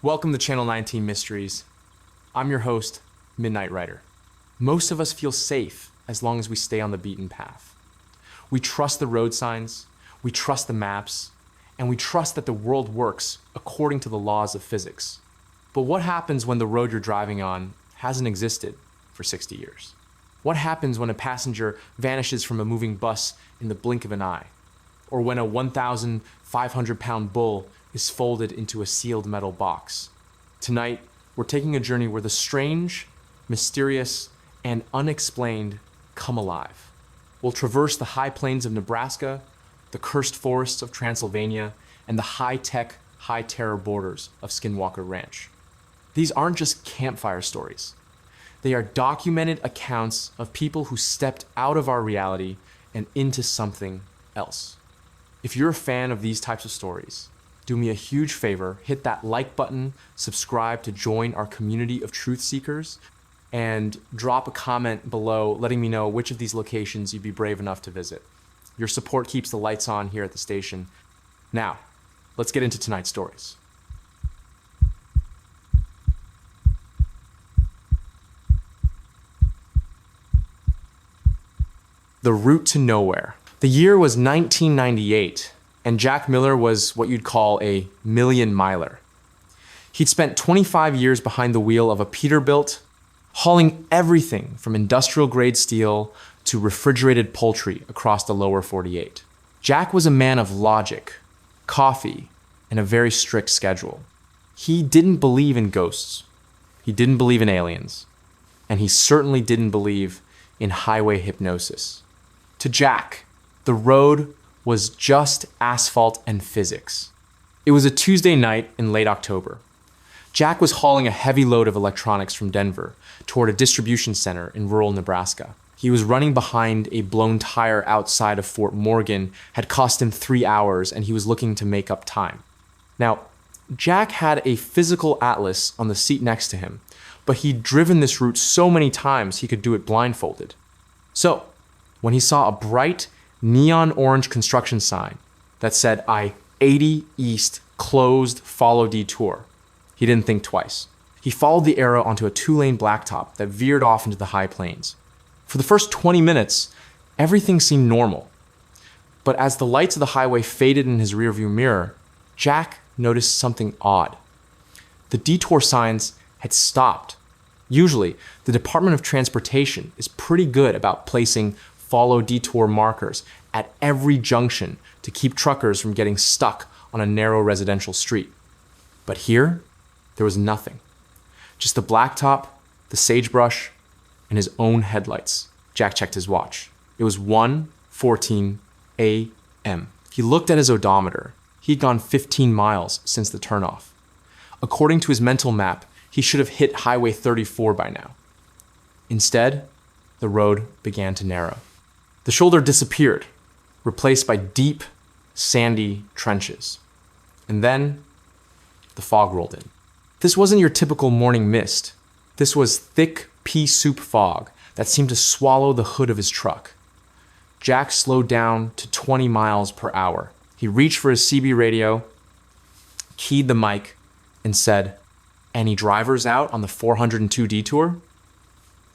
Welcome to Channel 19 Mysteries. I'm your host, Midnight Rider. Most of us feel safe as long as we stay on the beaten path. We trust the road signs, we trust the maps, and we trust that the world works according to the laws of physics. But what happens when the road you're driving on hasn't existed for 60 years? What happens when a passenger vanishes from a moving bus in the blink of an eye? Or when a 1,500-pound bull is folded into a sealed metal box? Tonight, we're taking a journey where the strange, mysterious, and unexplained come alive. We'll traverse the high plains of Nebraska, the cursed forests of Transylvania, and the high-tech, high-terror borders of Skinwalker Ranch. These aren't just campfire stories. They are documented accounts of people who stepped out of our reality and into something else. If you're a fan of these types of stories, do me a huge favor, hit that like button, subscribe to join our community of truth seekers, and drop a comment below letting me know which of these locations you'd be brave enough to visit. Your support keeps the lights on here at the station. Now, let's get into tonight's stories. The route to nowhere. The year was 1998, and Jack Miller was what you'd call a million-miler. He'd spent 25 years behind the wheel of a Peterbilt, hauling everything from industrial-grade steel to refrigerated poultry across the lower 48. Jack was a man of logic, coffee, and a very strict schedule. He didn't believe in ghosts. He didn't believe in aliens. And he certainly didn't believe in highway hypnosis. To Jack, the road was just asphalt and physics. It was a Tuesday night in late October. Jack was hauling a heavy load of electronics from Denver toward a distribution center in rural Nebraska. He was running behind a blown tire outside of Fort Morgan, had cost him 3 hours, and he was looking to make up time. Now, Jack had a physical atlas on the seat next to him, but he'd driven this route so many times he could do it blindfolded. So, when he saw a bright, neon orange construction sign that said I-80 East closed, follow detour, he didn't think twice. He followed the arrow onto a 2-lane blacktop that veered off into the high plains. For the first 20 minutes, everything seemed normal. But as the lights of the highway faded in his rearview mirror, Jack noticed something odd. The detour signs had stopped. Usually, the Department of Transportation is pretty good about placing follow detour markers at every junction to keep truckers from getting stuck on a narrow residential street. But here, there was nothing. Just the blacktop, the sagebrush, and his own headlights. Jack checked his watch. It was 1:14 a.m. He looked at his odometer. He'd gone 15 miles since the turnoff. According to his mental map, he should have hit Highway 34 by now. Instead, the road began to narrow. The shoulder disappeared, replaced by deep, sandy trenches. And then, the fog rolled in. This wasn't your typical morning mist. This was thick pea soup fog that seemed to swallow the hood of his truck. Jack slowed down to 20 miles per hour. He reached for his CB radio, keyed the mic, and said, "Any drivers out on the 402 detour?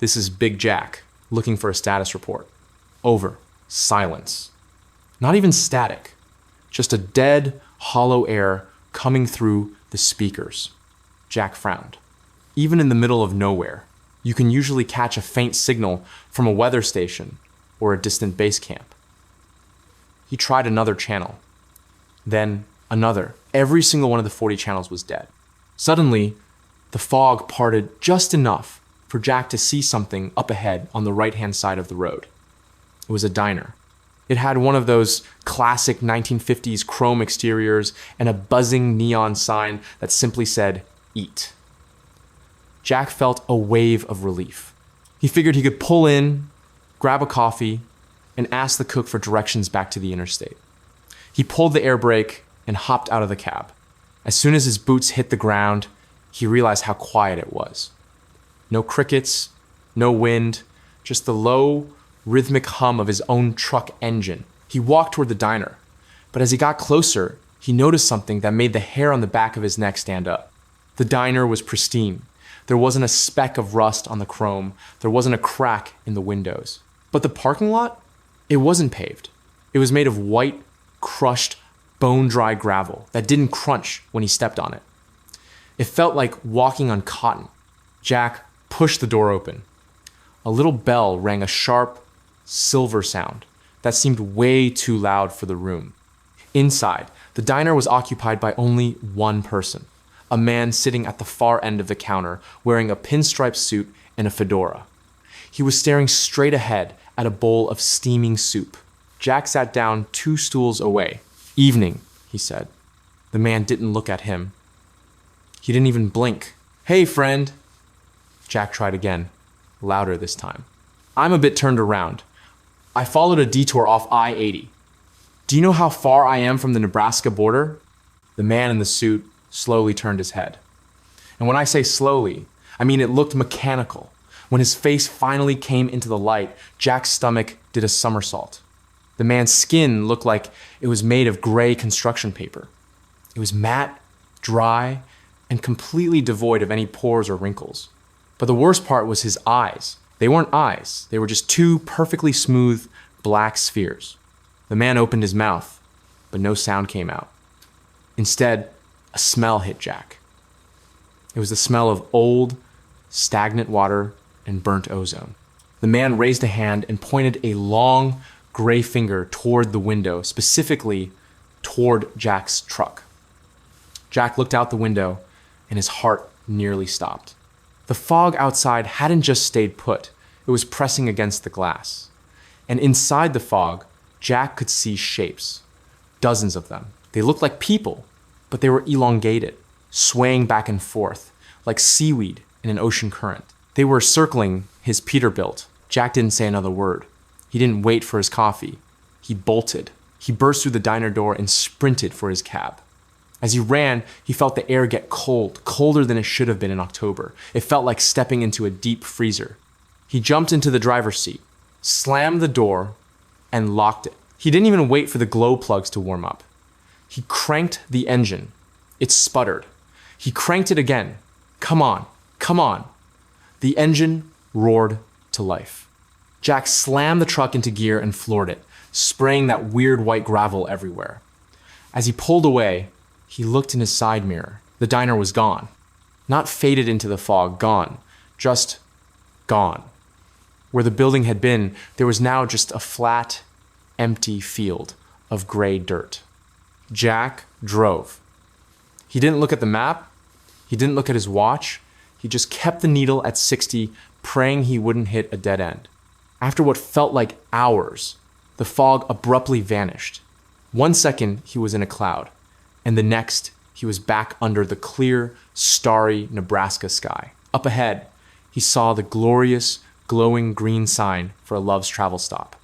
This is Big Jack, looking for a status report." Over. Silence. Not even static. Just a dead, hollow air coming through the speakers. Jack frowned. Even in the middle of nowhere, you can usually catch a faint signal from a weather station or a distant base camp. He tried another channel. Then another. Every single one of the 40 channels was dead. Suddenly, the fog parted just enough for Jack to see something up ahead on the right-hand side of the road. It was a diner. It had one of those classic 1950s chrome exteriors and a buzzing neon sign that simply said, "Eat." Jack felt a wave of relief. He figured he could pull in, grab a coffee, and ask the cook for directions back to the interstate. He pulled the air brake and hopped out of the cab. As soon as his boots hit the ground, he realized how quiet it was. No crickets, no wind, just the low, rhythmic hum of his own truck engine. He walked toward the diner, but as he got closer, he noticed something that made the hair on the back of his neck stand up. The diner was pristine. There wasn't a speck of rust on the chrome. There wasn't a crack in the windows. But the parking lot? It wasn't paved. It was made of white, crushed, bone-dry gravel that didn't crunch when he stepped on it. It felt like walking on cotton. Jack pushed the door open. A little bell rang a sharp, silver sound that seemed way too loud for the room. Inside, the diner was occupied by only one person, a man sitting at the far end of the counter wearing a pinstripe suit and a fedora. He was staring straight ahead at a bowl of steaming soup. Jack sat down 2 stools away. "Evening," he said. The man didn't look at him. He didn't even blink. "Hey, friend." Jack tried again, louder this time. "I'm a bit turned around. I followed a detour off I-80. Do you know how far I am from the Nebraska border?" The man in the suit slowly turned his head. And when I say slowly, I mean it looked mechanical. When his face finally came into the light, Jack's stomach did a somersault. The man's skin looked like it was made of gray construction paper. It was matte, dry, and completely devoid of any pores or wrinkles. But the worst part was his eyes. They weren't eyes. They were just 2 perfectly smooth black spheres. The man opened his mouth, but no sound came out. Instead, a smell hit Jack. It was the smell of old, stagnant water and burnt ozone. The man raised a hand and pointed a long, gray finger toward the window, specifically toward Jack's truck. Jack looked out the window, and his heart nearly stopped. The fog outside hadn't just stayed put, it was pressing against the glass. And inside the fog, Jack could see shapes. Dozens of them. They looked like people, but they were elongated, swaying back and forth, like seaweed in an ocean current. They were circling his Peterbilt. Jack didn't say another word. He didn't wait for his coffee. He bolted. He burst through the diner door and sprinted for his cab. As he ran, he felt the air get cold, colder than it should have been in October. It felt like stepping into a deep freezer. He jumped into the driver's seat, slammed the door, and locked it. He didn't even wait for the glow plugs to warm up. He cranked the engine. It sputtered. He cranked it again. Come on, come on. The engine roared to life. Jack slammed the truck into gear and floored it, spraying that weird white gravel everywhere. As he pulled away, he looked in his side mirror. The diner was gone. Not faded into the fog, gone. Just gone. Where the building had been, there was now just a flat, empty field of gray dirt. Jack drove. He didn't look at the map. He didn't look at his watch. He just kept the needle at 60, praying he wouldn't hit a dead end. After what felt like hours, the fog abruptly vanished. 1 second, he was in a cloud, and the next, he was back under the clear, starry Nebraska sky. Up ahead, he saw the glorious, glowing green sign for a Love's Travel stop.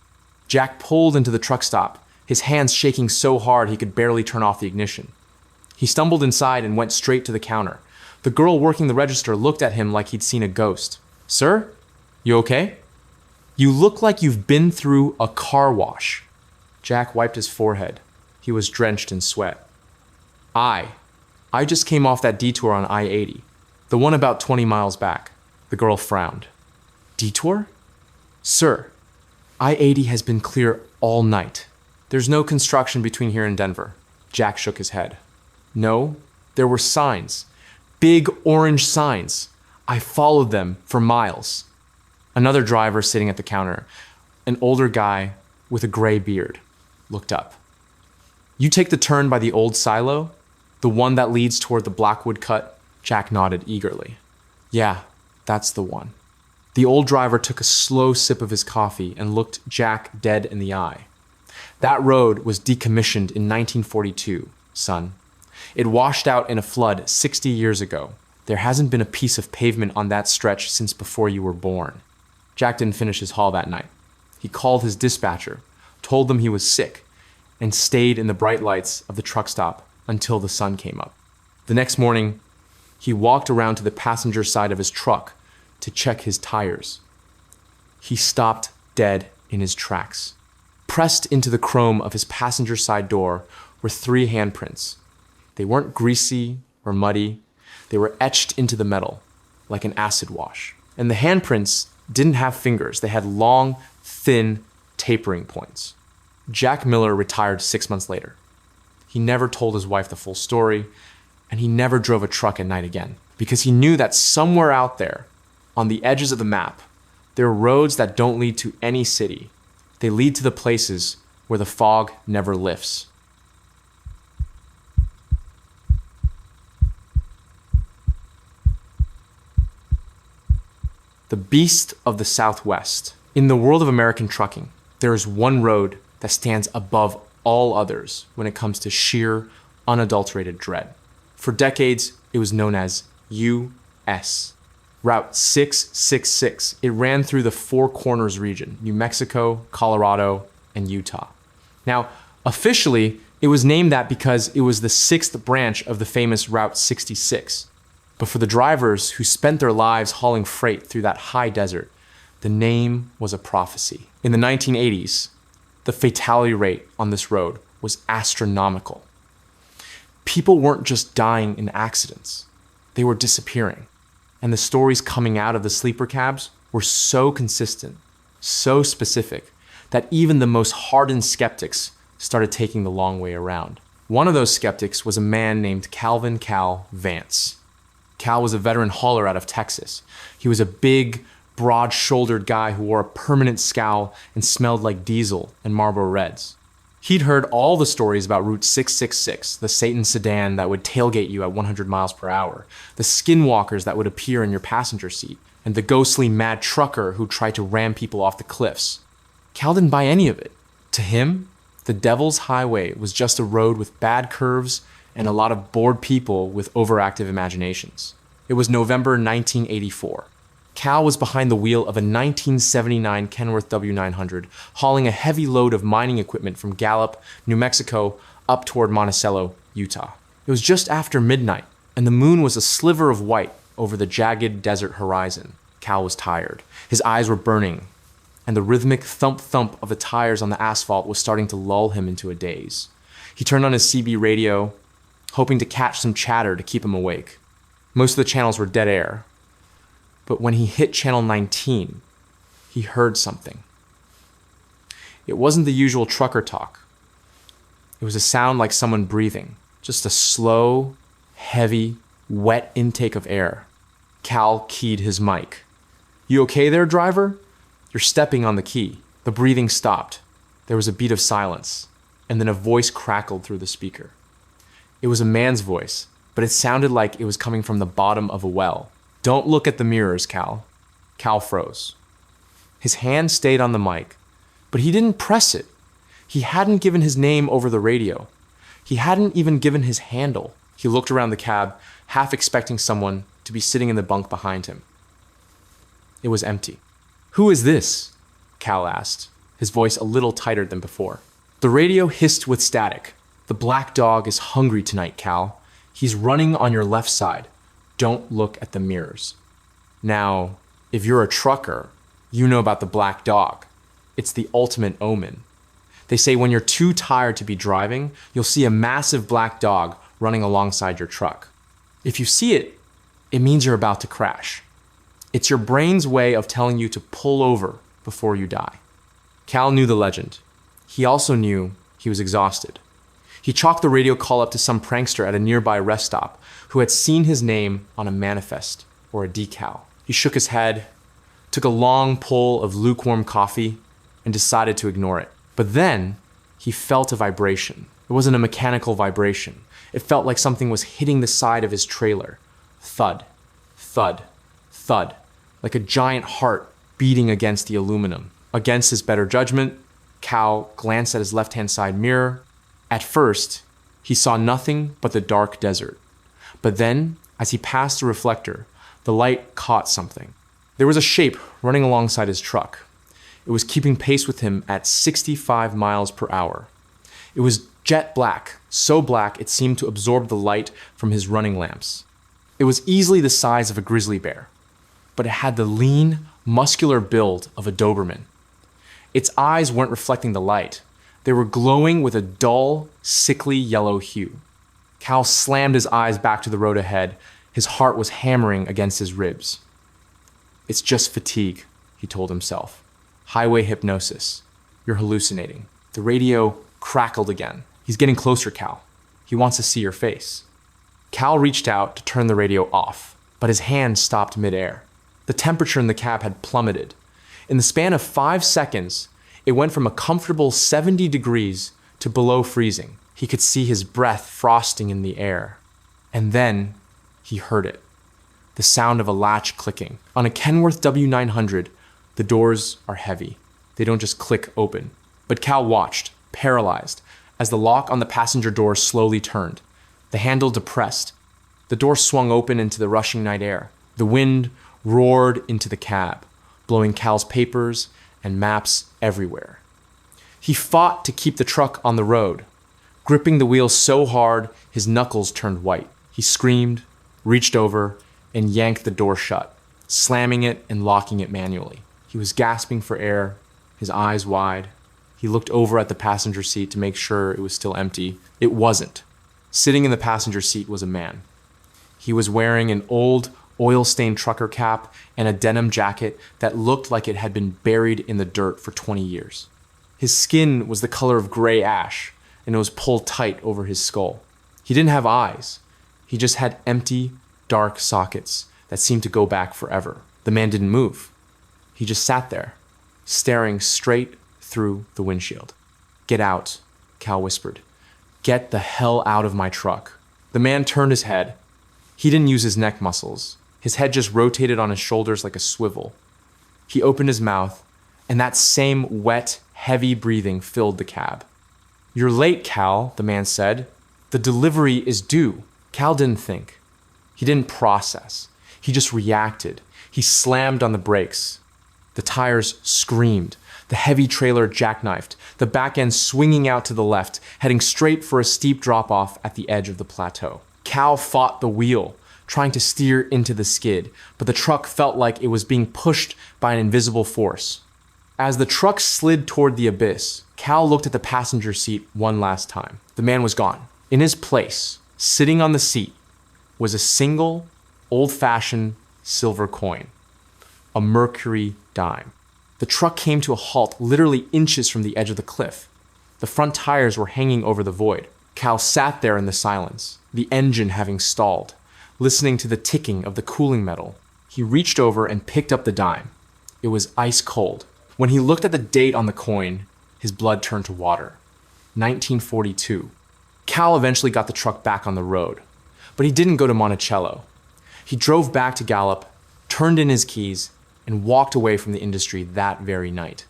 Jack pulled into the truck stop, his hands shaking so hard he could barely turn off the ignition. He stumbled inside and went straight to the counter. The girl working the register looked at him like he'd seen a ghost. "Sir, you okay? You look like you've been through a car wash." Jack wiped his forehead. He was drenched in sweat. I just came off that detour on I-80, the one about 20 miles back." The girl frowned. "Detour?" "Sir, I-80 has been clear all night. There's no construction between here and Denver." Jack shook his head. "No, there were signs. Big orange signs. I followed them for miles." Another driver sitting at the counter, an older guy with a gray beard, looked up. "You take the turn by the old silo? The one that leads toward the Blackwood Cut?" Jack nodded eagerly. "Yeah, that's the one." The old driver took a slow sip of his coffee and looked Jack dead in the eye. "That road was decommissioned in 1942, son. It washed out in a flood 60 years ago. There hasn't been a piece of pavement on that stretch since before you were born." Jack didn't finish his haul that night. He called his dispatcher, told them he was sick, and stayed in the bright lights of the truck stop until the sun came up. The next morning, he walked around to the passenger side of his truck to check his tires. He stopped dead in his tracks. Pressed into the chrome of his passenger side door were 3 handprints. They weren't greasy or muddy. They were etched into the metal, like an acid wash. And the handprints didn't have fingers. They had long, thin, tapering points. Jack Miller retired 6 months later. He never told his wife the full story, and he never drove a truck at night again, because he knew that somewhere out there, on the edges of the map, there are roads that don't lead to any city. They lead to the places where the fog never lifts. The beast of the Southwest. In the world of American trucking, there is one road that stands above all others when it comes to sheer, unadulterated dread. For decades, it was known as US. Route 666. It ran through the Four Corners region, New Mexico, Colorado, and Utah. Now, officially, it was named that because it was the sixth branch of the famous Route 66. But for the drivers who spent their lives hauling freight through that high desert, the name was a prophecy. In the 1980s, the fatality rate on this road was astronomical. People weren't just dying in accidents, they were disappearing. And the stories coming out of the sleeper cabs were so consistent, so specific, that even the most hardened skeptics started taking the long way around. One of those skeptics was a man named Calvin Cal Vance. Cal was a veteran hauler out of Texas. He was a big, broad-shouldered guy who wore a permanent scowl and smelled like diesel and Marlboro Reds. He'd heard all the stories about Route 666, the Satan sedan that would tailgate you at 100 miles per hour, the skinwalkers that would appear in your passenger seat, and the ghostly mad trucker who tried to ram people off the cliffs. Cal didn't buy any of it. To him, the Devil's Highway was just a road with bad curves and a lot of bored people with overactive imaginations. It was November 1984. Cal was behind the wheel of a 1979 Kenworth W900, hauling a heavy load of mining equipment from Gallup, New Mexico, up toward Monticello, Utah. It was just after midnight, and the moon was a sliver of white over the jagged desert horizon. Cal was tired. His eyes were burning, and the rhythmic thump-thump of the tires on the asphalt was starting to lull him into a daze. He turned on his CB radio, hoping to catch some chatter to keep him awake. Most of the channels were dead air. But when he hit channel 19, he heard something. It wasn't the usual trucker talk. It was a sound like someone breathing, just a slow, heavy, wet intake of air. Cal keyed his mic. "You okay there, driver? You're stepping on the key." The breathing stopped. There was a beat of silence, and then a voice crackled through the speaker. It was a man's voice, but it sounded like it was coming from the bottom of a well. "Don't look at the mirrors, Cal." Cal froze. His hand stayed on the mic, but he didn't press it. He hadn't given his name over the radio. He hadn't even given his handle. He looked around the cab, half expecting someone to be sitting in the bunk behind him. It was empty. "Who is this?" Cal asked, his voice a little tighter than before. The radio hissed with static. "The black dog is hungry tonight, Cal. He's running on your left side. Don't look at the mirrors." Now, if you're a trucker, you know about the black dog. It's the ultimate omen. They say when you're too tired to be driving, you'll see a massive black dog running alongside your truck. If you see it, it means you're about to crash. It's your brain's way of telling you to pull over before you die. Cal knew the legend. He also knew he was exhausted. He chalked the radio call up to some prankster at a nearby rest stop who had seen his name on a manifest or a decal. He shook his head, took a long pull of lukewarm coffee, and decided to ignore it. But then he felt a vibration. It wasn't a mechanical vibration. It felt like something was hitting the side of his trailer. Thud, thud, thud, like a giant heart beating against the aluminum. Against his better judgment, Cal glanced at his left-hand side mirror. At first, he saw nothing but the dark desert. But then, as he passed the reflector, the light caught something. There was a shape running alongside his truck. It was keeping pace with him at 65 miles per hour. It was jet black, so black it seemed to absorb the light from his running lamps. It was easily the size of a grizzly bear, but it had the lean, muscular build of a Doberman. Its eyes weren't reflecting the light. They were glowing with a dull, sickly yellow hue. Cal slammed his eyes back to the road ahead, His heart was hammering against his ribs. "It's just fatigue," he told himself. "Highway hypnosis. You're hallucinating." The radio crackled again. "He's getting closer, Cal. He wants to see your face." Cal reached out to turn the radio off, but his hand stopped midair. The temperature in the cab had plummeted. In the span of 5 seconds, it went from a comfortable 70 degrees to below freezing. He could see his breath frosting in the air. And then he heard it. The sound of a latch clicking. On a Kenworth W900, the doors are heavy. They don't just click open. But Cal watched, paralyzed, as the lock on the passenger door slowly turned. The handle depressed. The door swung open into the rushing night air. The wind roared into the cab, blowing Cal's papers and maps everywhere. He fought to keep the truck on the road, gripping the wheel so hard his knuckles turned white. He screamed, reached over, and yanked the door shut, slamming it and locking it manually. He was gasping for air, his eyes wide. He looked over at the passenger seat to make sure it was still empty. It wasn't. Sitting in the passenger seat was a man. He was wearing an old, oil-stained trucker cap and a denim jacket that looked like it had been buried in the dirt for 20 years. His skin was the color of gray ash, and it was pulled tight over his skull. He didn't have eyes. He just had empty, dark sockets that seemed to go back forever. The man didn't move. He just sat there, staring straight through the windshield. "Get out," Cal whispered. "Get the hell out of my truck." The man turned his head. He didn't use his neck muscles. His head just rotated on his shoulders like a swivel. He opened his mouth, and that same wet, heavy breathing filled the cab. "You're late, Cal," the man said. "The delivery is due." Cal didn't think. He didn't process. He just reacted. He slammed on the brakes. The tires screamed. The heavy trailer jackknifed, the back end swinging out to the left, heading straight for a steep drop-off at the edge of the plateau. Cal fought the wheel, trying to steer into the skid, but the truck felt like it was being pushed by an invisible force. As the truck slid toward the abyss, Cal looked at the passenger seat one last time. The man was gone. In his place, sitting on the seat, was a single, old-fashioned silver coin, a mercury dime. The truck came to a halt literally inches from the edge of the cliff. The front tires were hanging over the void. Cal sat there in the silence, the engine having stalled, listening to the ticking of the cooling metal. He reached over and picked up the dime. It was ice cold. When he looked at the date on the coin, his blood turned to water. 1942. Cal eventually got the truck back on the road, but he didn't go to Monticello. He drove back to Gallup, turned in his keys, and walked away from the industry that very night.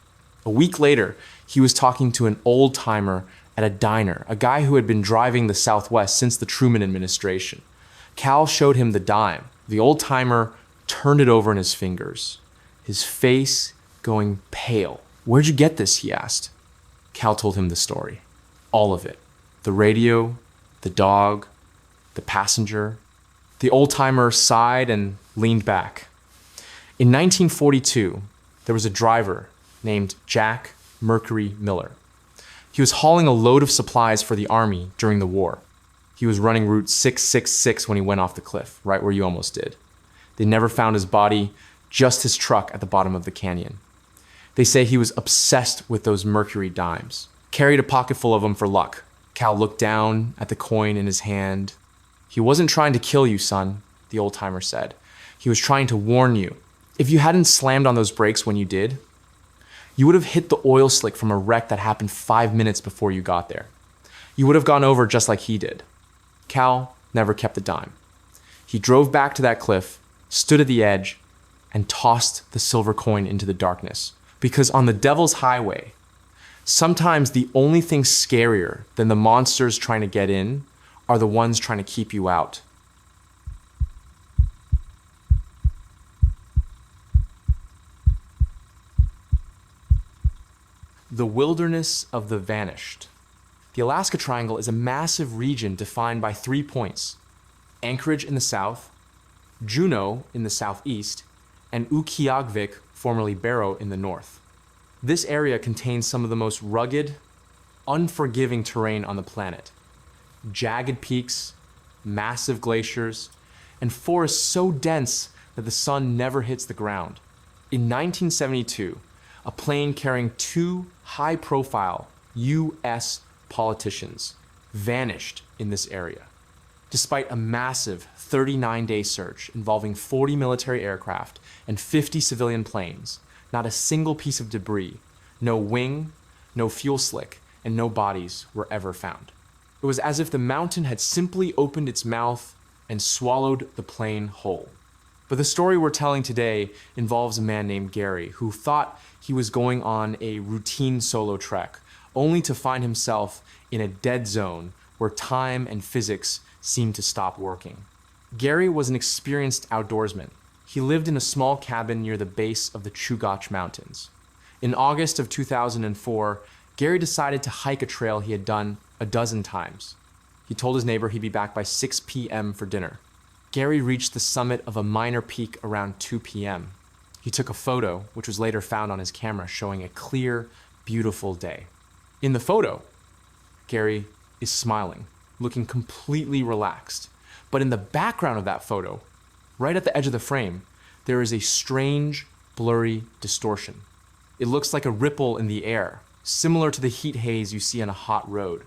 A week later, he was talking to an old-timer at a diner, a guy who had been driving the Southwest since the Truman administration. Cal showed him the dime. The old-timer turned it over in his fingers, his face going pale. "Where'd you get this?" he asked. Cal told him the story. All of it. The radio, the dog, the passenger. The old-timer sighed and leaned back. In 1942, there was a driver named Jack Mercury Miller. He was hauling a load of supplies for the Army during the war. He was running Route 666 when he went off the cliff, right where you almost did. They never found his body, just his truck at the bottom of the canyon. They say he was obsessed with those mercury dimes, carried a pocket full of them for luck. Cal looked down at the coin in his hand. "He wasn't trying to kill you, son," the old-timer said. "He was trying to warn you. If you hadn't slammed on those brakes when you did, you would have hit the oil slick from a wreck that happened 5 minutes before you got there. You would have gone over just like he did." Cal never kept the dime. He drove back to that cliff, stood at the edge, and tossed the silver coin into the darkness. Because on the Devil's Highway, sometimes the only thing scarier than the monsters trying to get in are the ones trying to keep you out. The wilderness of the vanished. The Alaska Triangle is a massive region defined by 3 points: Anchorage in the south, Juneau in the southeast, and Utqiagvik, formerly Barrow, in the north. This area contains some of the most rugged, unforgiving terrain on the planet. Jagged peaks, massive glaciers, and forests so dense that the sun never hits the ground. In 1972, a plane carrying two high-profile U.S. politicians vanished in this area. Despite a massive 39-day search involving 40 military aircraft and 50 civilian planes, not a single piece of debris, no wing, no fuel slick, and no bodies were ever found. It was as if the mountain had simply opened its mouth and swallowed the plane whole. But the story we're telling today involves a man named Gary who thought he was going on a routine solo trek, only to find himself in a dead zone where time and physics seemed to stop working. Gary was an experienced outdoorsman. He lived in a small cabin near the base of the Chugach Mountains. In August of 2004, Gary decided to hike a trail he had done a dozen times. He told his neighbor he'd be back by 6 p.m. for dinner. Gary reached the summit of a minor peak around 2 p.m. He took a photo, which was later found on his camera, showing a clear, beautiful day. In the photo, Gary is smiling, looking completely relaxed. But in the background of that photo, right at the edge of the frame, there is a strange, blurry distortion. It looks like a ripple in the air, similar to the heat haze you see on a hot road,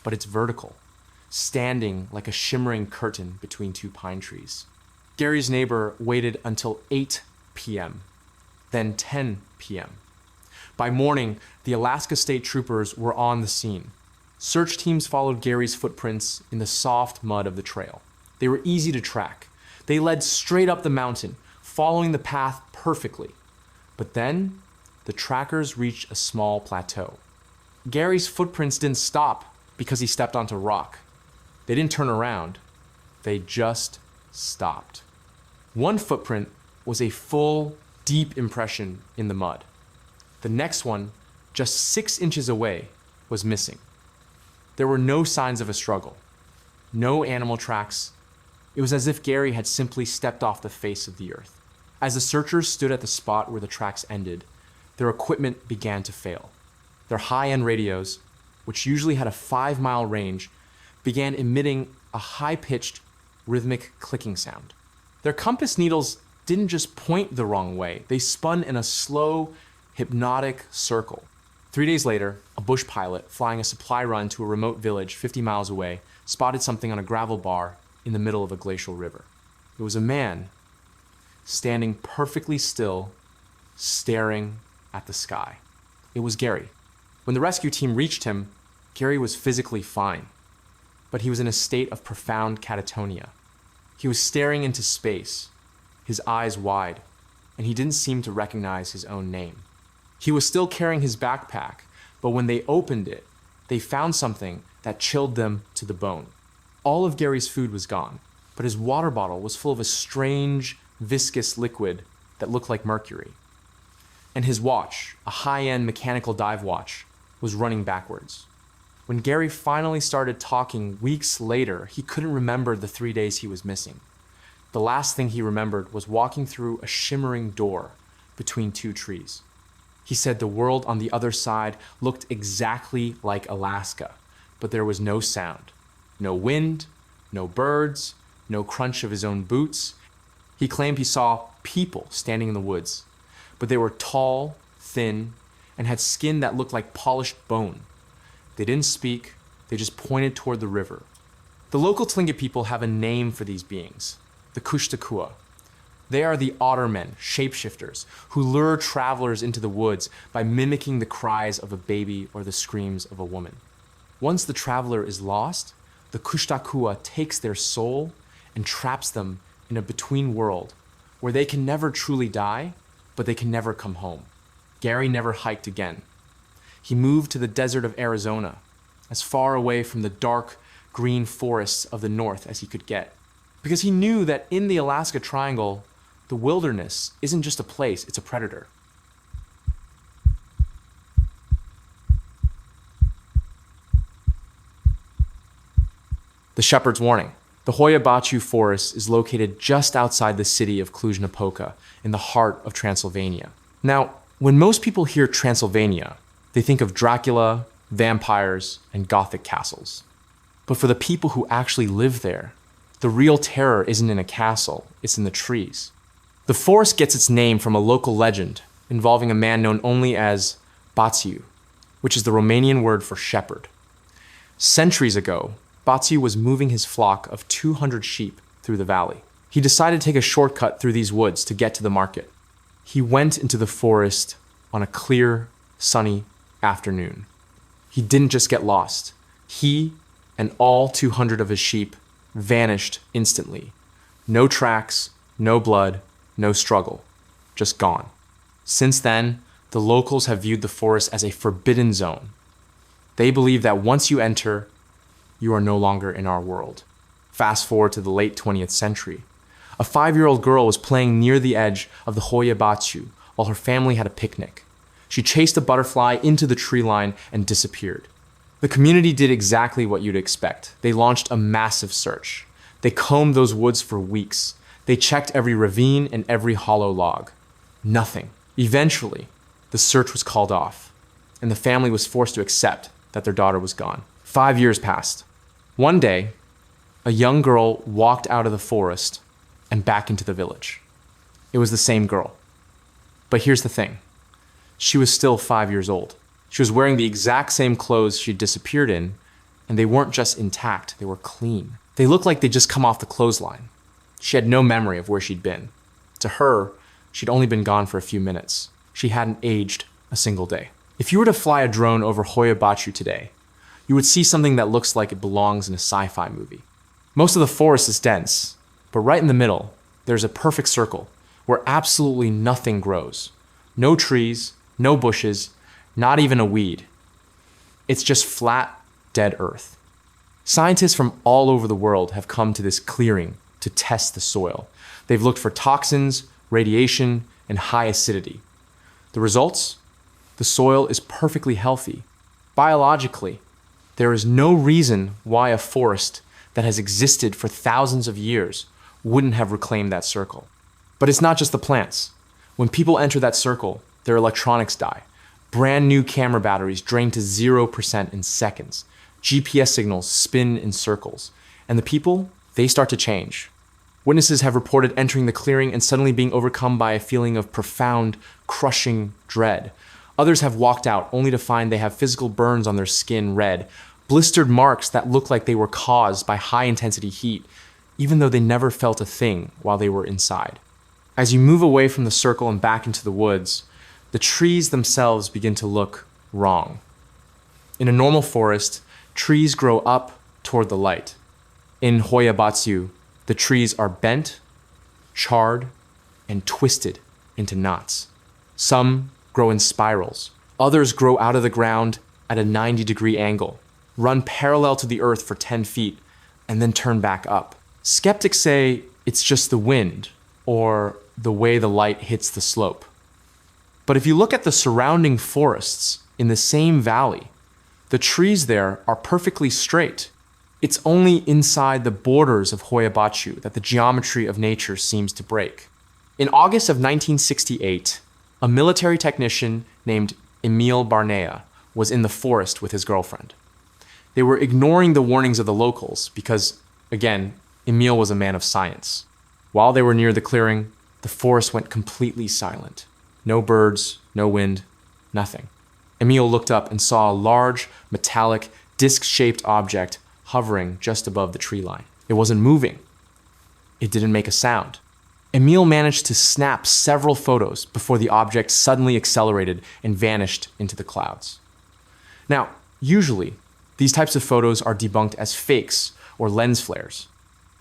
but it's vertical, standing like a shimmering curtain between two pine trees. Gary's neighbor waited until 8 p.m., then 10 p.m. By morning, the Alaska State Troopers were on the scene. Search teams followed Gary's footprints in the soft mud of the trail. They were easy to track. They led straight up the mountain, following the path perfectly. But then, the trackers reached a small plateau. Gary's footprints didn't stop because he stepped onto rock. They didn't turn around. They just stopped. One footprint was a full, deep impression in the mud. The next one, just 6 inches away, was missing. There were no signs of a struggle, no animal tracks. It was as if Gary had simply stepped off the face of the earth. As the searchers stood at the spot where the tracks ended, their equipment began to fail. Their high-end radios, which usually had a 5-mile range, began emitting a high-pitched, rhythmic clicking sound. Their compass needles didn't just point the wrong way, they spun in a slow, hypnotic circle. 3 days later, a bush pilot flying a supply run to a remote village 50 miles away spotted something on a gravel bar in the middle of a glacial river. It was a man standing perfectly still, staring at the sky. It was Gary. When the rescue team reached him, Gary was physically fine, but he was in a state of profound catatonia. He was staring into space, his eyes wide, and he didn't seem to recognize his own name. He was still carrying his backpack, but when they opened it, they found something that chilled them to the bone. All of Gary's food was gone, but his water bottle was full of a strange, viscous liquid that looked like mercury. And his watch, a high-end mechanical dive watch, was running backwards. When Gary finally started talking weeks later, he couldn't remember the 3 days he was missing. The last thing he remembered was walking through a shimmering door between 2 trees. He said the world on the other side looked exactly like Alaska, but there was no sound, no wind, no birds, no crunch of his own boots. He claimed he saw people standing in the woods, but they were tall, thin, and had skin that looked like polished bone. They didn't speak, they just pointed toward the river. The local Tlingit people have a name for these beings, the Kushtakua. They are the ottermen, shapeshifters, who lure travelers into the woods by mimicking the cries of a baby or the screams of a woman. Once the traveler is lost, the Kushtakua takes their soul and traps them in a between world where they can never truly die, but they can never come home. Gary never hiked again. He moved to the desert of Arizona, as far away from the dark, green forests of the north as he could get, because he knew that in the Alaska Triangle, the wilderness isn't just a place, it's a predator. The Shepherd's Warning. The Hoia Baciu Forest is located just outside the city of Cluj-Napoca, in the heart of Transylvania. Now, when most people hear Transylvania, they think of Dracula, vampires, and Gothic castles. But for the people who actually live there, The real terror isn't in a castle, it's in the trees. The forest gets its name from a local legend involving a man known only as Bațiu, which is the Romanian word for shepherd. Centuries ago, Bațiu was moving his flock of 200 sheep through the valley. He decided to take a shortcut through these woods to get to the market. He went into the forest on a clear, sunny afternoon. He didn't just get lost. He and all 200 of his sheep vanished instantly. No tracks, no blood, no struggle, just gone. Since then, the locals have viewed the forest as a forbidden zone. They believe that once you enter, you are no longer in our world. Fast forward to the late 20th century. A 5-year-old girl was playing near the edge of the Hoia Bațiu while her family had a picnic. She chased a butterfly into the tree line and disappeared. The community did exactly what you'd expect. They launched a massive search. They combed those woods for weeks. They checked every ravine and every hollow log. Nothing. Eventually, the search was called off, and the family was forced to accept that their daughter was gone. 5 years passed. One day, a young girl walked out of the forest and back into the village. It was the same girl. But here's the thing. She was still 5 years old. She was wearing the exact same clothes she'd disappeared in, and they weren't just intact, they were clean. They looked like they'd just come off the clothesline. She had no memory of where she'd been. To her, she'd only been gone for a few minutes. She hadn't aged a single day. If you were to fly a drone over Hoia Bațiu today, you would see something that looks like it belongs in a sci-fi movie. Most of the forest is dense, but right in the middle, there's a perfect circle where absolutely nothing grows. No trees, no bushes, not even a weed. It's just flat, dead earth. Scientists from all over the world have come to this clearing to test the soil. They've looked for toxins, radiation, and high acidity. The results? The soil is perfectly healthy. Biologically, there is no reason why a forest that has existed for thousands of years wouldn't have reclaimed that circle. But it's not just the plants. When people enter that circle, their electronics die. Brand new camera batteries drain to 0% in seconds. GPS signals spin in circles. And the people, they start to change. Witnesses have reported entering the clearing and suddenly being overcome by a feeling of profound, crushing dread. Others have walked out only to find they have physical burns on their skin red, blistered marks that look like they were caused by high-intensity heat, even though they never felt a thing while they were inside. As you move away from the circle and back into the woods, the trees themselves begin to look wrong. In a normal forest, trees grow up toward the light. In Hoia Bațiu, the trees are bent, charred, and twisted into knots. Some grow in spirals. Others grow out of the ground at a 90-degree angle, run parallel to the earth for 10 feet, and then turn back up. Skeptics say it's just the wind or the way the light hits the slope. But if you look at the surrounding forests in the same valley, the trees there are perfectly straight. It's only inside the borders of Hoia Bațiu that the geometry of nature seems to break. In August of 1968, a military technician named Emil Barnea was in the forest with his girlfriend. They were ignoring the warnings of the locals because, again, Emil was a man of science. While they were near the clearing, the forest went completely silent. No birds, no wind, nothing. Emil looked up and saw a large, metallic, disc-shaped object hovering just above the tree line. It wasn't moving. It didn't make a sound. Emil managed to snap several photos before the object suddenly accelerated and vanished into the clouds. Now, usually, these types of photos are debunked as fakes or lens flares.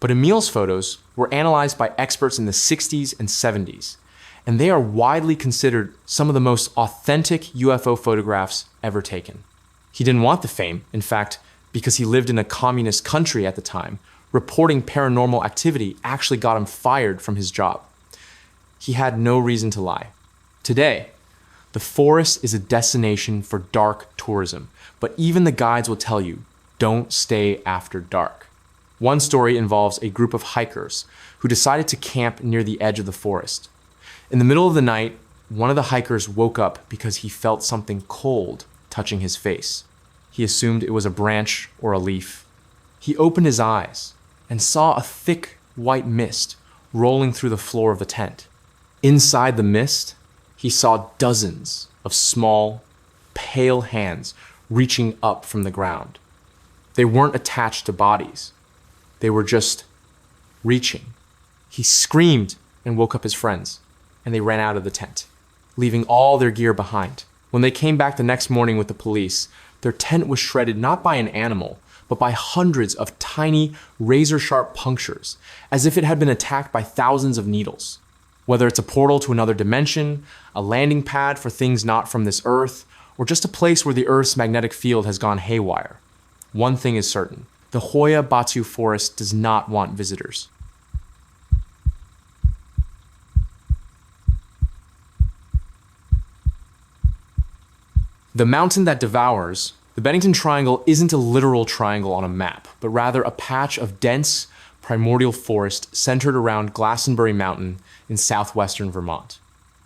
But Emil's photos were analyzed by experts in the 60s and 70s, and they are widely considered some of the most authentic UFO photographs ever taken. He didn't want the fame, in fact, because he lived in a communist country at the time. Reporting paranormal activity actually got him fired from his job. He had no reason to lie. Today, the forest is a destination for dark tourism, but even the guides will tell you, don't stay after dark. One story involves a group of hikers who decided to camp near the edge of the forest. In the middle of the night, one of the hikers woke up because he felt something cold touching his face. He assumed it was a branch or a leaf. He opened his eyes and saw a thick white mist rolling through the floor of the tent. Inside the mist, he saw dozens of small, pale hands reaching up from the ground. They weren't attached to bodies. They were just reaching. He screamed and woke up his friends, and they ran out of the tent, leaving all their gear behind. When they came back the next morning with the police, their tent was shredded not by an animal, but by hundreds of tiny, razor-sharp punctures, as if it had been attacked by thousands of needles. Whether it's a portal to another dimension, a landing pad for things not from this Earth, or just a place where the Earth's magnetic field has gone haywire, one thing is certain: the Hoya Baciu Forest does not want visitors. The mountain that devours, the Bennington Triangle isn't a literal triangle on a map, but rather a patch of dense, primordial forest centered around Glastonbury Mountain in southwestern Vermont.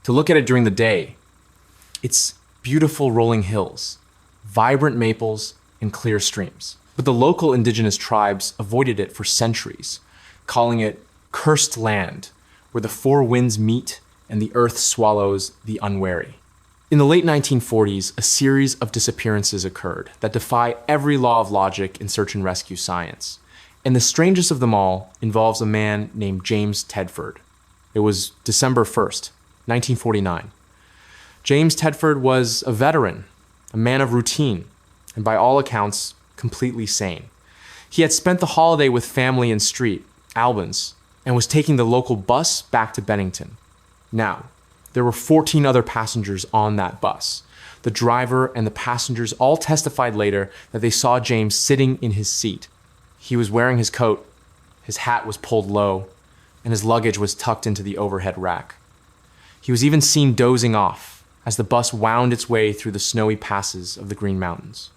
To look at it during the day, it's beautiful rolling hills, vibrant maples, and clear streams. But the local indigenous tribes avoided it for centuries, calling it cursed land, where the four winds meet and the earth swallows the unwary. In the late 1940s, a series of disappearances occurred that defy every law of logic in search and rescue science. And the strangest of them all involves a man named James Tedford. It was December 1st, 1949. James Tedford was a veteran, a man of routine, and by all accounts, completely sane. He had spent the holiday with family in Street, Albans, and was taking the local bus back to Bennington. Now, there were 14 other passengers on that bus. The driver and the passengers all testified later that they saw James sitting in his seat. He was wearing his coat, his hat was pulled low, and his luggage was tucked into the overhead rack. He was even seen dozing off as the bus wound its way through the snowy passes of the Green Mountains.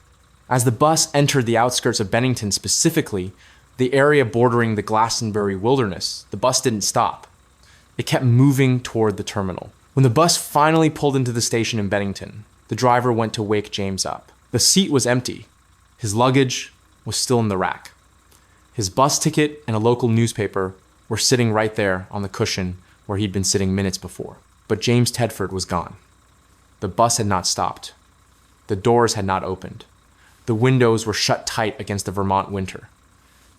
As the bus entered the outskirts of Bennington, specifically the area bordering the Glastonbury Wilderness, the bus didn't stop. It kept moving toward the terminal. When the bus finally pulled into the station in Bennington, the driver went to wake James up. The seat was empty. His luggage was still in the rack. His bus ticket and a local newspaper were sitting right there on the cushion where he'd been sitting minutes before. But James Tedford was gone. The bus had not stopped. The doors had not opened. The windows were shut tight against the Vermont winter.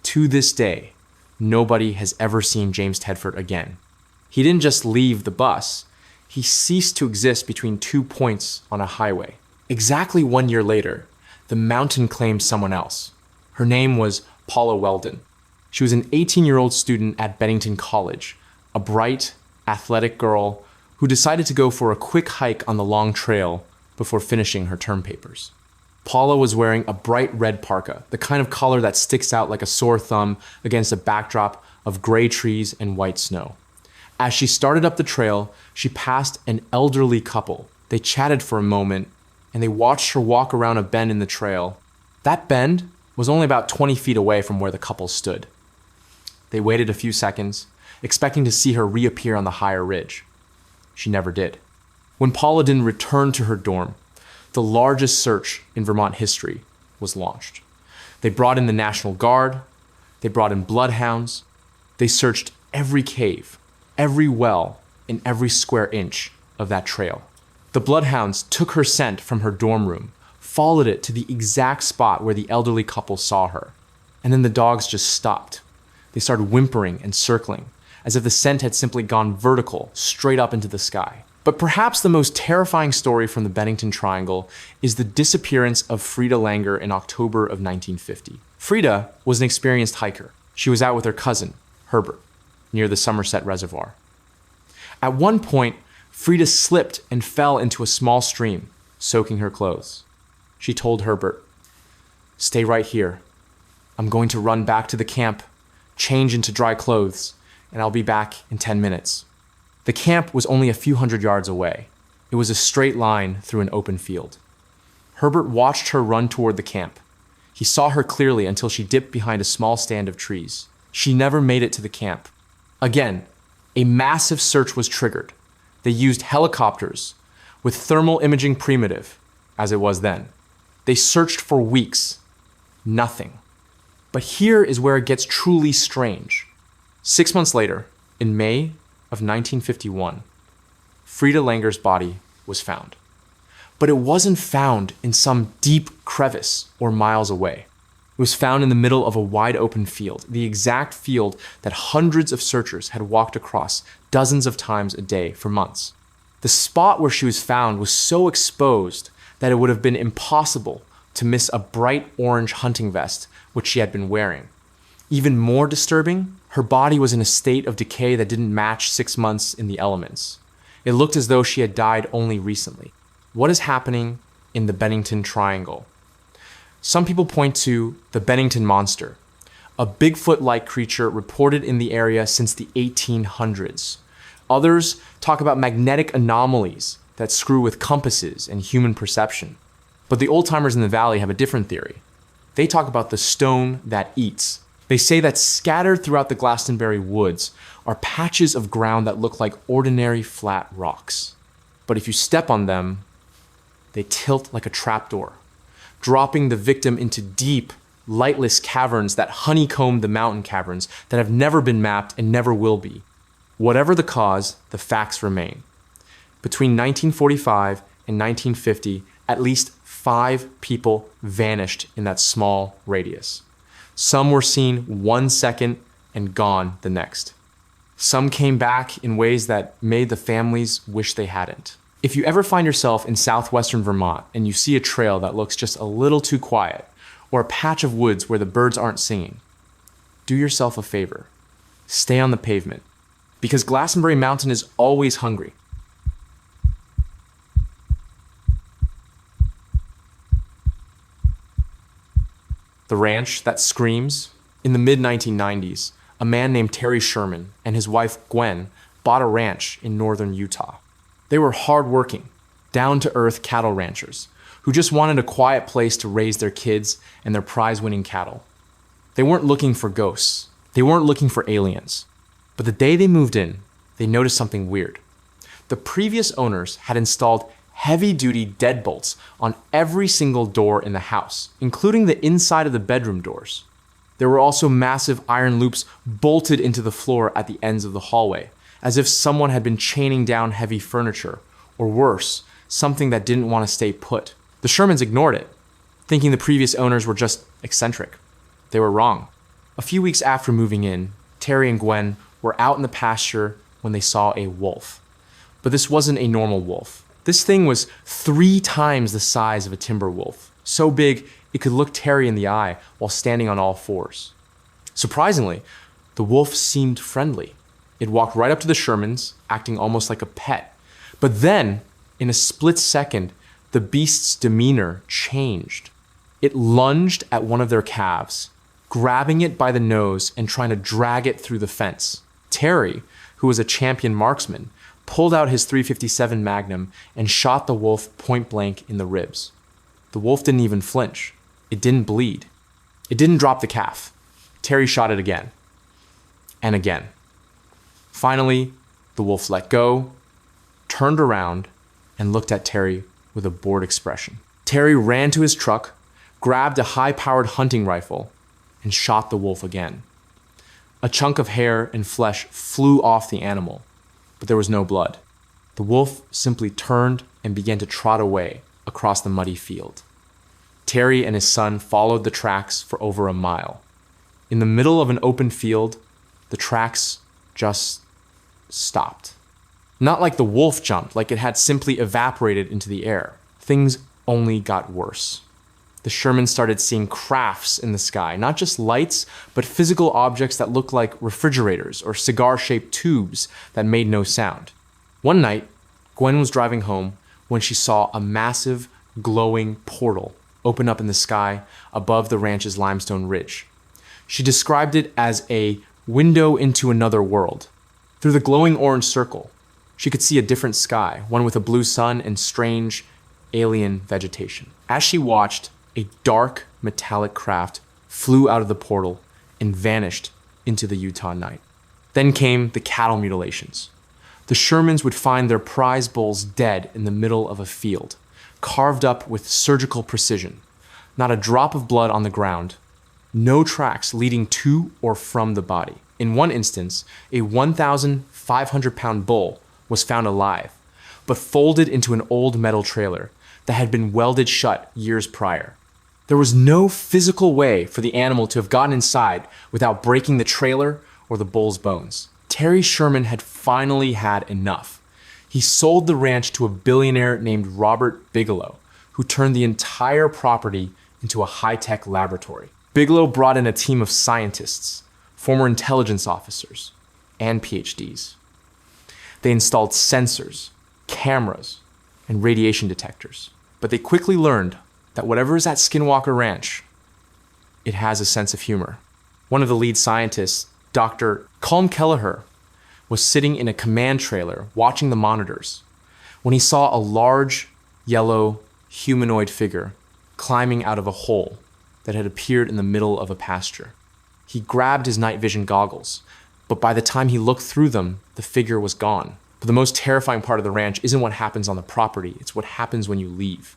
To this day, nobody has ever seen James Tedford again. He didn't just leave the bus. He ceased to exist between 2 points on a highway. Exactly 1 year later, the mountain claimed someone else. Her name was Paula Weldon. She was an 18-year-old student at Bennington College, a bright, athletic girl who decided to go for a quick hike on the long trail before finishing her term papers. Paula was wearing a bright red parka, the kind of color that sticks out like a sore thumb against a backdrop of gray trees and white snow. As she started up the trail, she passed an elderly couple. They chatted for a moment, and they watched her walk around a bend in the trail. That bend was only about 20 feet away from where the couple stood. They waited a few seconds, expecting to see her reappear on the higher ridge. She never did. When Paula didn't return to her dorm, the largest search in Vermont history was launched. They brought in the National Guard. They brought in bloodhounds. They searched every cave, every well, and every square inch of that trail. The bloodhounds took her scent from her dorm room, followed it to the exact spot where the elderly couple saw her, and then the dogs just stopped. They started whimpering and circling, as if the scent had simply gone vertical, straight up into the sky. But perhaps the most terrifying story from the Bennington Triangle is the disappearance of Frida Langer in October of 1950. Frida was an experienced hiker. She was out with her cousin, Herbert, near the Somerset Reservoir. At one point, Frida slipped and fell into a small stream, soaking her clothes. She told Herbert, "Stay right here. I'm going to run back to the camp, change into dry clothes, and I'll be back in 10 minutes." The camp was only a few hundred yards away. It was a straight line through an open field. Herbert watched her run toward the camp. He saw her clearly until she dipped behind a small stand of trees. She never made it to the camp. Again, a massive search was triggered. They used helicopters with thermal imaging primitive, as it was then. They searched for weeks. Nothing. But here is where it gets truly strange. 6 months later, in May of 1951, Frida Langer's body was found. But it wasn't found in some deep crevice or miles away. It was found in the middle of a wide open field, the exact field that hundreds of searchers had walked across dozens of times a day for months. The spot where she was found was so exposed that it would have been impossible to miss a bright orange hunting vest which she had been wearing. Even more disturbing, her body was in a state of decay that didn't match 6 months in the elements. It looked as though she had died only recently. What is happening in the Bennington Triangle? Some people point to the Bennington Monster, a Bigfoot-like creature reported in the area since the 1800s. Others talk about magnetic anomalies that screw with compasses and human perception. But the old-timers in the valley have a different theory. They talk about the stone that eats. They say that scattered throughout the Glastonbury woods are patches of ground that look like ordinary flat rocks. But if you step on them, they tilt like a trapdoor, dropping the victim into deep, lightless caverns that honeycomb the mountain caverns that have never been mapped and never will be. Whatever the cause, the facts remain. Between 1945 and 1950, at least 5 people vanished in that small radius. Some were seen 1 second and gone the next. Some came back in ways that made the families wish they hadn't. If you ever find yourself in southwestern Vermont and you see a trail that looks just a little too quiet, or a patch of woods where the birds aren't singing, do yourself a favor. Stay on the pavement, because Glastonbury Mountain is always hungry. The ranch that screams. In the mid-1990s, a man named Terry Sherman and his wife Gwen bought a ranch in northern Utah. They were hardworking, down-to-earth cattle ranchers who just wanted a quiet place to raise their kids and their prize-winning cattle. They weren't looking for ghosts. They weren't looking for aliens. But the day they moved in, they noticed something weird. The previous owners had installed heavy-duty deadbolts on every single door in the house, including the inside of the bedroom doors. There were also massive iron loops bolted into the floor at the ends of the hallway, as if someone had been chaining down heavy furniture, or worse, something that didn't want to stay put. The Shermans ignored it, thinking the previous owners were just eccentric. They were wrong. A few weeks after moving in, Terry and Gwen were out in the pasture when they saw a wolf. But this wasn't a normal wolf. This thing was 3 times the size of a timber wolf, so big it could look Terry in the eye while standing on all 4s. Surprisingly, the wolf seemed friendly. It walked right up to the Shermans, acting almost like a pet. But then, in a split second, the beast's demeanor changed. It lunged at one of their calves, grabbing it by the nose and trying to drag it through the fence. Terry, who was a champion marksman, pulled out his .357 Magnum and shot the wolf point blank in the ribs. The wolf didn't even flinch. It didn't bleed. It didn't drop the calf. Terry shot it again. And again. Finally, the wolf let go, turned around, and looked at Terry with a bored expression. Terry ran to his truck, grabbed a high-powered hunting rifle, and shot the wolf again. A chunk of hair and flesh flew off the animal, but there was no blood. The wolf simply turned and began to trot away across the muddy field. Terry and his son followed the tracks for over a mile. In the middle of an open field, the tracks just stopped. Not like the wolf jumped, like it had simply evaporated into the air. Things only got worse. The Shermans started seeing crafts in the sky, not just lights, but physical objects that looked like refrigerators or cigar-shaped tubes that made no sound. One night, Gwen was driving home when she saw a massive, glowing portal open up in the sky above the ranch's limestone ridge. She described it as a window into another world. Through the glowing orange circle, she could see a different sky, one with a blue sun and strange, alien vegetation. As she watched, a dark, metallic craft flew out of the portal and vanished into the Utah night. Then came the cattle mutilations. The Shermans would find their prize bulls dead in the middle of a field, carved up with surgical precision. Not a drop of blood on the ground, no tracks leading to or from the body. In one instance, a 1,500-pound bull was found alive, but folded into an old metal trailer that had been welded shut years prior. There was no physical way for the animal to have gotten inside without breaking the trailer or the bull's bones. Terry Sherman had finally had enough. He sold the ranch to a billionaire named Robert Bigelow, who turned the entire property into a high-tech laboratory. Bigelow brought in a team of scientists, former intelligence officers, and PhDs. They installed sensors, cameras, and radiation detectors. But they quickly learned that whatever is at Skinwalker Ranch, it has a sense of humor. One of the lead scientists, Dr. Colm Kelleher, was sitting in a command trailer watching the monitors when he saw a large, yellow, humanoid figure climbing out of a hole that had appeared in the middle of a pasture. He grabbed his night vision goggles, but by the time he looked through them, the figure was gone. But the most terrifying part of the ranch isn't what happens on the property, it's what happens when you leave.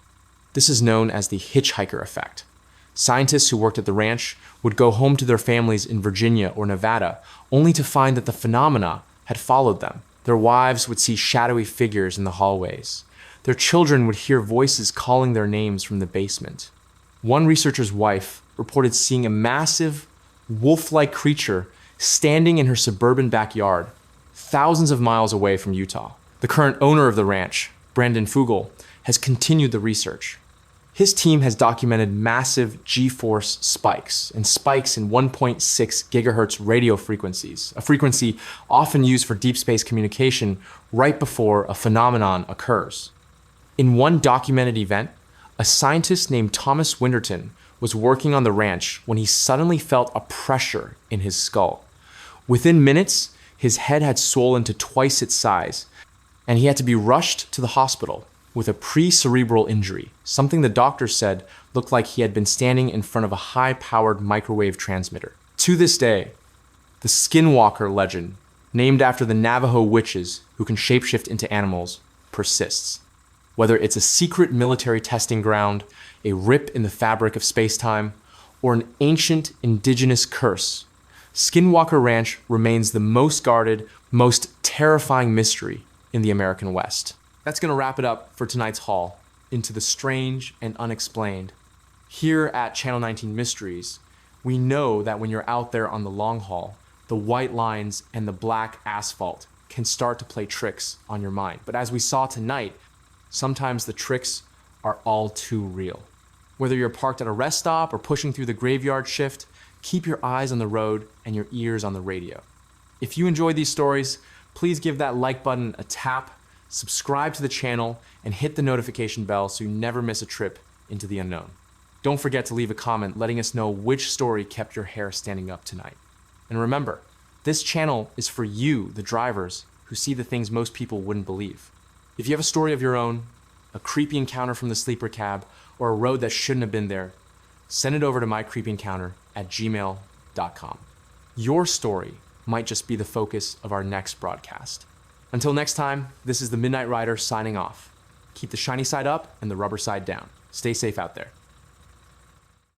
This is known as the hitchhiker effect. Scientists who worked at the ranch would go home to their families in Virginia or Nevada, only to find that the phenomena had followed them. Their wives would see shadowy figures in the hallways. Their children would hear voices calling their names from the basement. One researcher's wife reported seeing a massive, wolf-like creature standing in her suburban backyard, thousands of miles away from Utah. The current owner of the ranch, Brandon Fugel, has continued the research. His team has documented massive G-force spikes and spikes in 1.6 gigahertz radio frequencies, a frequency often used for deep space communication right before a phenomenon occurs. In one documented event, a scientist named Thomas Winterton was working on the ranch when he suddenly felt a pressure in his skull. Within minutes, his head had swollen to twice its size, and he had to be rushed to the hospital with a pre-cerebral injury, something the doctor said looked like he had been standing in front of a high-powered microwave transmitter. To this day, the Skinwalker legend, named after the Navajo witches who can shapeshift into animals, persists. Whether it's a secret military testing ground, a rip in the fabric of space-time, or an ancient indigenous curse, Skinwalker Ranch remains the most guarded, most terrifying mystery in the American West. That's going to wrap it up for tonight's haul into the strange and unexplained. Here at Channel 19 Mysteries, we know that when you're out there on the long haul, the white lines and the black asphalt can start to play tricks on your mind. But as we saw tonight, sometimes the tricks are all too real. Whether you're parked at a rest stop or pushing through the graveyard shift, keep your eyes on the road and your ears on the radio. If you enjoyed these stories, please give that like button a tap, subscribe to the channel, and hit the notification bell so you never miss a trip into the unknown. Don't forget to leave a comment letting us know which story kept your hair standing up tonight. And remember, this channel is for you, the drivers, who see the things most people wouldn't believe. If you have a story of your own, a creepy encounter from the sleeper cab, or a road that shouldn't have been there, send it over to mycreepyencounter@gmail.com. Your story might just be the focus of our next broadcast. Until next time, this is the Midnight Rider signing off. Keep the shiny side up and the rubber side down. Stay safe out there.